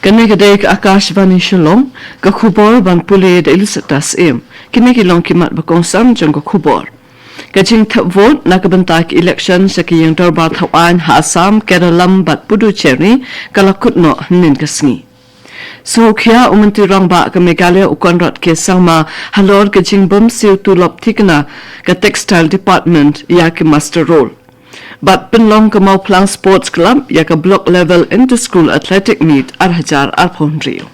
Kene kedai ke Akashvani Shillong ke khubor ban puli de ilusatas kene kilong kimat bakonsam jong ke khubor kaching thap vote na kabentak election sa kiyang darbar thawan ha Assam Kerala bat Puducherry kalakut no nin kasngi so kya umanti rangba ke Meghalaya ukonrat ke sangma halor kaching bom siu tulop tikna ke textile department ya ke master role but penlong ke mau plang sports club ya ke block level inter school athletic meet arhajar arphondrio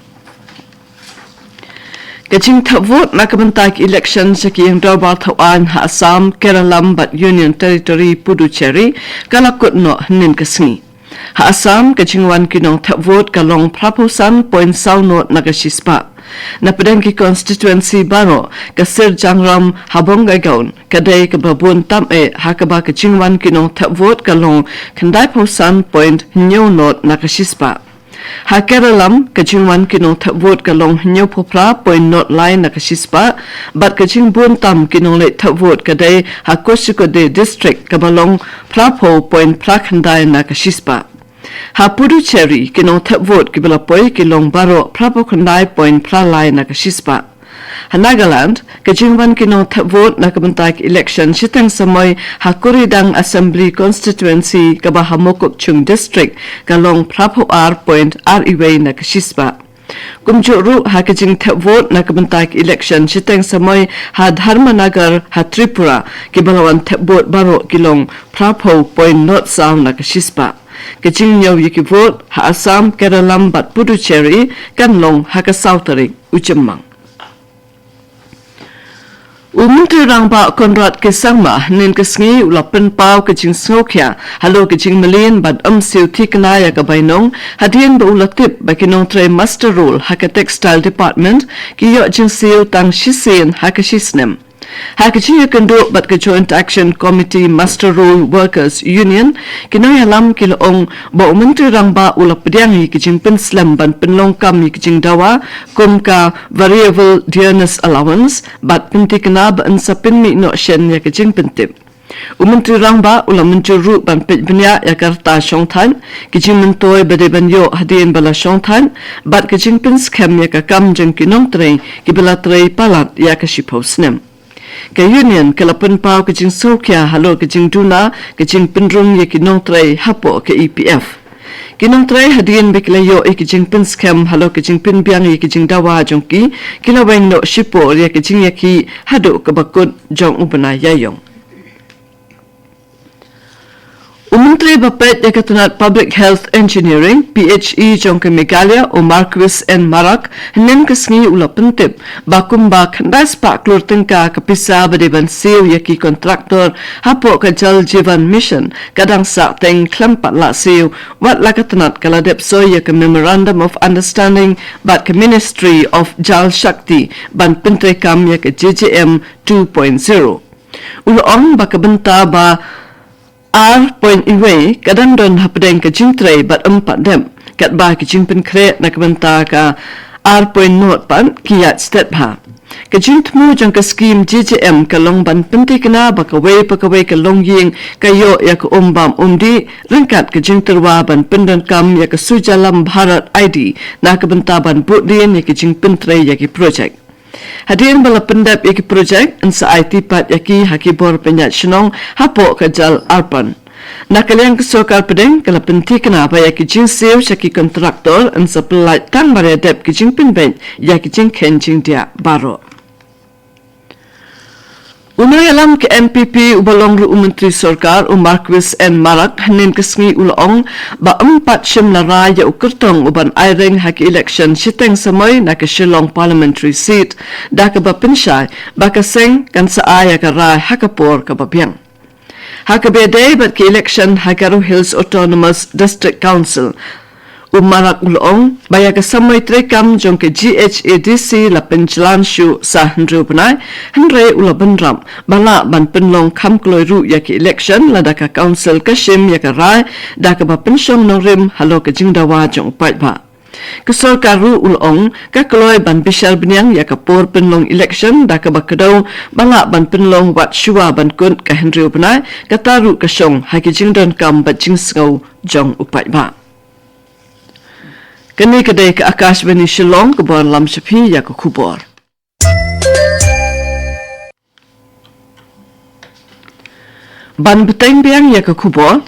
kaching thap vote na kabentak election sa kiyang darbar thawan ha Assam Kerala bat Union Territory Puducherry kalakut no nin kasngi ha Assam kaching wan kinong thap vote kalong prapusan point saunot nagashispa na pedangki constituency baro kasir jangram habong gagaun kadai ke babun tam hakaba kaching wan kinong thap vote kalong khandai pusan point nyonot nakashispa ha Keralam kaching wan kinong thap vote kalong nyo popra point not line nakashispa but kaching bun tam kinong le thap vote kadai ha Koshikode district kabalong prapo point prakhandai nakashispa ha Puducherry kinong thap vote kibalapoi kilong baro prapo khandai point pralai nakashispa ha Nagaland kaching wan kinong thap vote nakabentak election sitang samoy ha Kuridang Assembly constituency kabahamokok chung district kalong prapo r point riway nakashispa kumjuru ha kaching thap vote nakabentak election sitang samoy ha Dharmanagar ha Tripura kibalawan thap vote baro kilong prapo point not sound nakashispa kaching nyaw yiki vote ha Assam Kerala bat Puducherry kanlong ha ka Southering uchemmang Umuntu rangba konrad ke sangma nin kesngi ulapen pau kaching sngokya halo kaching melin bad siu thikna ya ka bainong hadien ba ulatip ba kinong tre master role ha ka textile department ki yo jing siu tang shisen ha ka shisnem ha kaching kendo bat ka joint action committee master role workers union kinong yalam kilong ba umuntu rangba ulapdiang yi kaching penslam ban penlong kam yi kaching dawa kum ka variable dearness allowance bat pentikna ba ansapin mi no shen ya kaching pentip umuntu rangba ulamunjuru ban pejbnya ya karta shongthan kaching mentoy bade banyo hadien bala shongthan bat kaching pens kham ya ka kam jeng kinong tre kibala tre palat ya ka shiposnem ke union kalapan pau kaching sokya halo kaching duna kaching pendrung ye kinong tray hapo ke EPF kinong tray hadien beklayo kaching pinskam halo kaching pinbiang ye kaching dawa jongki kilaweng no shipo ye kaching yaki hado kabakut jong ubana yayong Umentri bapet yakatunat Public Health Engineering PHE jong ke Meghalaya o Marquis N. Marak nen kesngi ula pentip bakumba khandas pak klur tengka kapisa badeban siu yaki kontraktor hapo ka Jal Jeevan Mission kadang sa teng klampat la siu wat lakatunat kaladep soy yaka Memorandum of Understanding bat ke Ministry of Jal Shakti ban pentrekam yaka JJM 2.0 uloong bakabenta ba R.Iway kadang don hapdeng ke jingtre bat empat dem kat ba ke jingpen kre nak benta ka R.Not pan kiat step ha ke jingtmu jang ke skim JJM kalong ban penti kena bakawai pakawai ke long ying kayo ya ke umbam umdi ringkat ke jingterwa ban pendan kam ya ke sujalam Bharat ID nak benta ban budin ya ke jingpen tre ya ke project Hadirin bala pendap yaki projek ensa IT pat yaki haki bor penyat Shillong hapo kajal arpan. Nakaliang kesokal pedeng kala penti kenapa yaki jing siu syaki kontraktor ensa pelait tang baredep ki jing pinben yaki jing ken jing dia baro. Umay alam ke MPP ubalong ru Menteri Sorkar Marquis N. Marak hanin kesngi ulong ba empat shimlara ya ukertong uban aireng haki election siteng samay na ke Shillong parliamentary seat da ka ba pinshay ba kaseng kan sa aya ka rai hakapor ka babyang. Hakabede bat ke election Hakaru Hills Autonomous District Council Umarak ulong baya ka samay trekam jong ke GHADC la penjalan shu sa hendru penai hendre ula benram bala ban penlong kam kloi ru ya ke election la da ka council kashim ya ka rai da ka ba pensyong nongrim halo ka jingdawa jong pai ba kesol karu ulong ka kloi ban bishal benyang ya ka por penlong election da ka ba kedau bala ban penlong wat shua ban kun ka hendru penai ka taru ka shong ha ki jingdan kam ba jingsngau jong upai ba Kani kadai ke Akashvani Shillong ke Buan Lam Shapi ya ke Kubor. Ban beteng biang ya ke Kubor.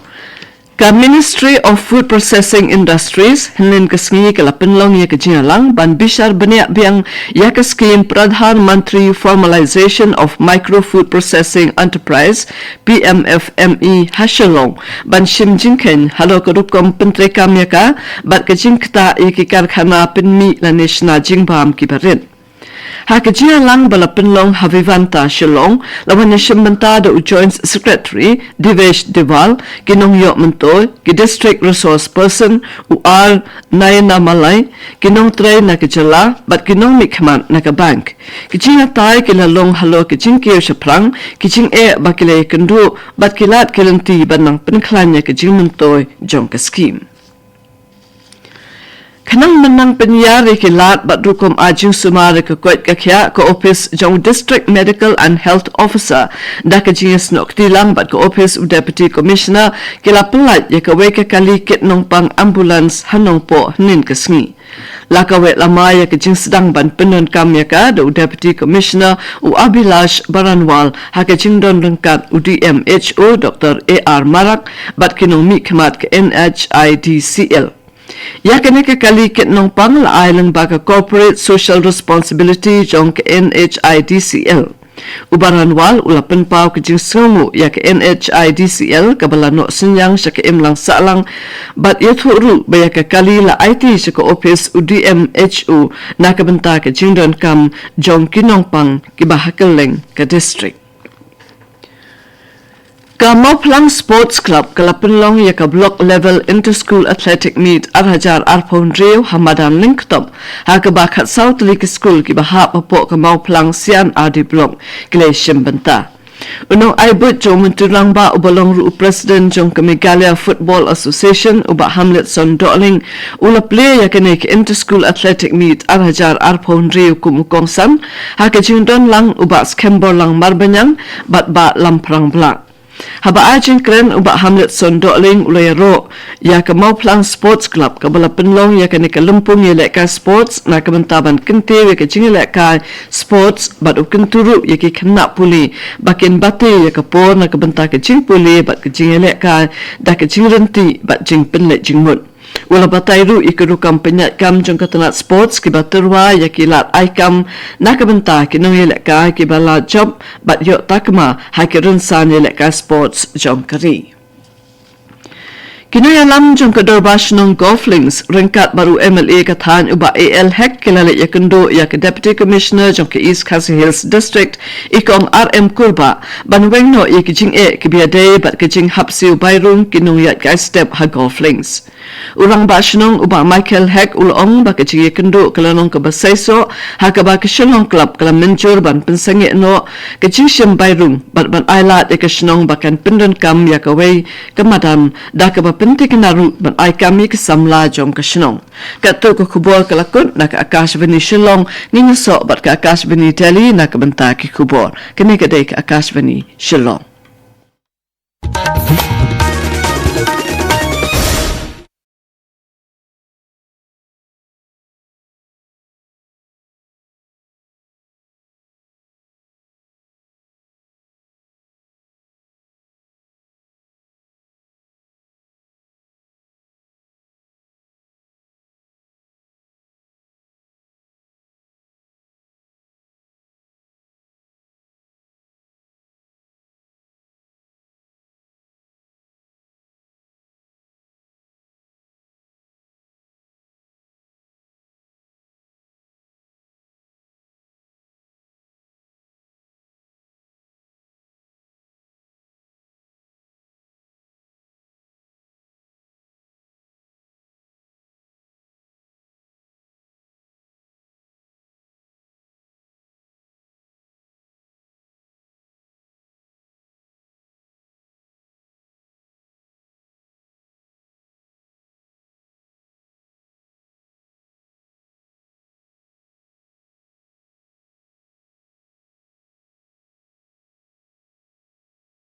Ka Ministry of Food Processing Industries hinin kesengi ke lapinlong ya ke Jinalang ban bishar banyak biang ya ke skim Pradhan Mantri Formalization of Micro Food Processing Enterprise PMFME Shillong ban shim jingken halo kerukom pentri kam ya ka bat ke jingkta ya ke karkhana pinmi la national jingbam ki barin. Hakajia lang balapinlong Havivanta Shillong lawan Shimbanta the Joint Secretary Divesh Deval kinong yok mentoy ki District Resource Person UR Nayana Malay kinong tray na kajala bat kinong mikman na ka bank kijing atay kilalong halo kijing kiyo siya kijing bakilay kendu bat kilat kilanti banang penklanya kijing mentoy jong ka scheme. Kanang menang penyari kilat bat rukum ajing sumari ke kuat kakya ke office jong District Medical and Health Officer dah kejingas nok tilang bat ke office Deputy Commissioner kila pelat ya ke weka kali kit nong pang ambulans hanong po nin kesengi. Lakawet lama ya kejing sedang ban penun kam ya ka the Deputy Commissioner u Abilash Baranwal ha kejing don rengkat UDMHO Dr. AR Marak bat kinong mi kemat ke NHIDCL. Ya kena ke kali ket nong pang la ailang baka corporate social responsibility jong ke NHIDCL. Ubaran wal ulapan pau ke jing semu ya ke NHIDCL kabala no senyang sya ke imlang salang bat ya thuru baya ke kali la IT sya ke office UDMHO na ke benta ke jing don kam jong kinong pang ki bahakeleng ke district. Ka Plang Sports Club kalapinlong ya ka block level inter-school athletic meet arhajar arpon reo hamadan linktop ha ka bakat South League School ki bahap po ka Plang sian adi block kile shimbenta. Unong aibut jong mentulang ba ubalong ru President jong ka Meghalaya Football Association uba Hamlet Son Doling ula play ya kene ke inter-school athletic meet arhajar arpon reo kumukongsan ha ka jingdon lang uba skembor lang marbanyang bat ba lamprang blak. Haba ajin keren uba Hamlet Son Doling ulay ro ya ka Plang Sports Club kabala penlong ya ka ni kalumpung ya leka sports na kamantaban kente ya ka jingi leka sports bat ukenturu ya ki kena puli bakin bate ya ka por na kabanta ka jing puli bat ka jingi leka da ka jing renti bat jing penle jing mut. Wala batayru ikurukam penyat kam jong katanat sports ki baturwa ya kilat aikam na kabenta ki nong yelek ka ki bala job bat yok takma ha ki runsan yelek ka sports jom kari. Kinoy alam jong kadorbash nong golflings ringkat baru MLA katan uba AL Hek kilala ya kendo ya ke Deputy Commissioner jong ke East Khasi Hills District ikong RM Kurba banweng no ya ke jing ke biade bat ke jing hapsi ubayrung kinong yat ka step ha golflings. Urang bash nong uba Michael Hek ulong ba ke jing ya kendo kalanong ke basaiso ha ka ba ke Shillong Club kala menjur ban pensange no ke jing shim bayrung bat ban ailat ya ke shnong bakan pendon kam ya ka wei kemadan da ka ba pentik naru ban ai kami ke samla jom ke shnong kato ko kubor kalakun na ka Akashvani Shillong ninga so bat ka Akashvani Delhi na ka benta ki kubor kene ka dei ka Akashvani Shillong.